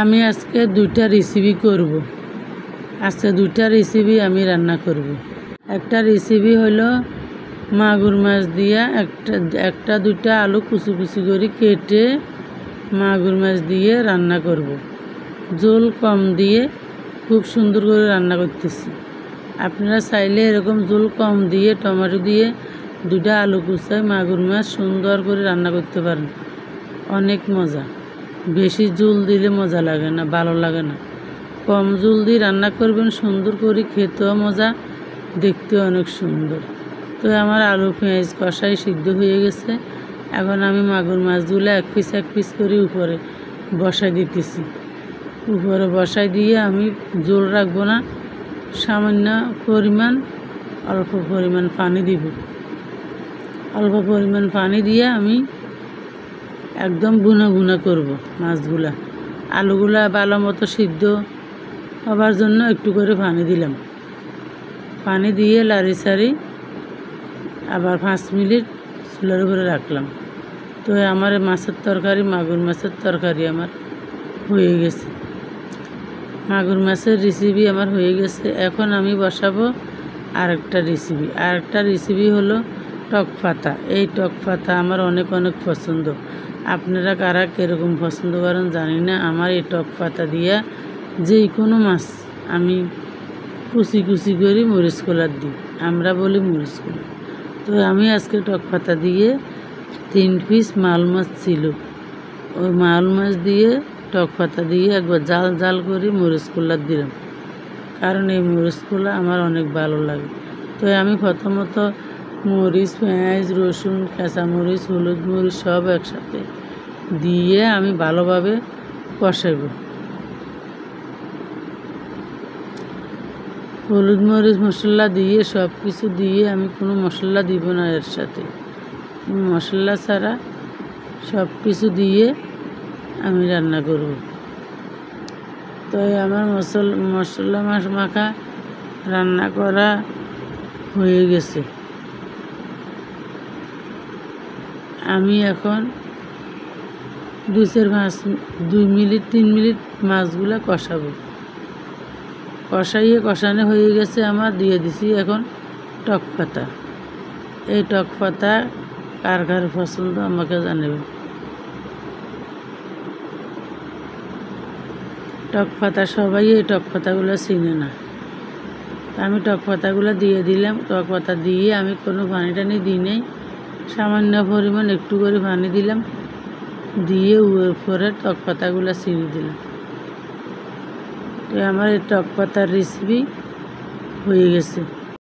আমি আজকে দুইটা রেসিপি করব। আজকে দুইটা রেসিপি আমি রান্না করব। একটা রেসিপি হলো মাগুর মাছ দিয়া একটা দুইটা আলু কুচি কুচি করে কেটে মাগুর মাছ দিয়ে রান্না করব। ঝোল কম দিয়ে খুব সুন্দর করে রান্না করতেছি। আপনারা চাইলে এরকম ঝোল কম দিয়ে টমেটো দিয়ে দুইটা আলু কুচায় মাগুর মাছ সুন্দর করে রান্না করতে পারেন, অনেক মজা। বেশি ঝোল দিলে মজা লাগে না, ভালো লাগে না। কম ঝোল দিয়ে রান্না করবেন, সুন্দর করে খেতেও মজা, দেখতেও অনেক সুন্দর। তো আমার আলু পেঁয়াজ কষাই সিদ্ধ হয়ে গেছে। এখন আমি মাগুর মাছগুলো এক পিস করে উপরে বসাই দিতেছি। উপরে বসাই দিয়ে আমি ঝোল রাখবো না, সামান্য পরিমাণ অল্প পরিমাণ পানি দিব। অল্প পরিমাণ পানি দিয়ে আমি একদম ভুনা ভুনা করব মাছগুলা। আলুগুলা ভালো মতো সিদ্ধ হবার জন্য একটু করে পানি দিলাম। পানি দিয়ে লাড়ি সারি আবার 5 মিনিট চুলার উপরে রাখলাম। তো আমার মাছের তরকারি, মাগুর মাছের তরকারি আমার হয়ে গেছে। মাগুর মাছের রেসিপি আমার হয়ে গেছে। এখন আমি বসাবো আরেকটা রেসিপি হলো টক পাতা। এই টক পাতা আমার অনেক পছন্দ। আপনারা কারা কীরকম পছন্দ করেন জানি না। আমার এই টক পাতা দিয়া যে কোনো মাছ আমি কুচি কুচি করে মরিচ কলার দিই, আমরা বলি মরিচ কলা। তো আমি আজকে টক পাতা দিয়ে 3 পিস মাল মাছ ছিল, ওই মাল মাছ দিয়ে টক পাতা দিয়ে একবার জাল জাল করে মরিচ কলার দিলাম, কারণ এই মরিচ কলা আমার অনেক ভালো লাগে। তো আমি প্রথমত মরিচ, পেঁয়াজ, রসুন, কাঁচামরিচ, হলুদ মরিচ সব একসাথে দিয়ে আমি ভালোভাবে কষাইব। হলুদ মরিচ মশলা দিয়ে সব কিছু দিয়ে আমি কোনো মশলা দিব না এর সাথে। মশলা ছাড়া সব কিছু দিয়ে আমি রান্না করব। তো আমার মশলা মাখা রান্না করা হয়ে গেছে। আমি এখন 2 মিনিট 3 মিনিট মাছগুলো কষাবো। কষানো হয়ে গেছে আমার, দিয়ে দিছি এখন টক পাতা। এই টক পাতা কার কার পছন্দ আমাকে জানাবেন। টক পাতা সবাই এই টক পাতাগুলো চিনে না। আমি টক পাতাগুলো দিয়ে দিলাম। টক পাতা দিয়ে আমি কোনো পানি টানি দিই নাই, সামান্য পরিমাণ একটু করে পানি দিলাম, দিয়ে উপরে টক পাতাগুলো ছিঁড়ে দিলাম। তো আমার এই টক পাতার রেসিপি হয়ে গেছে।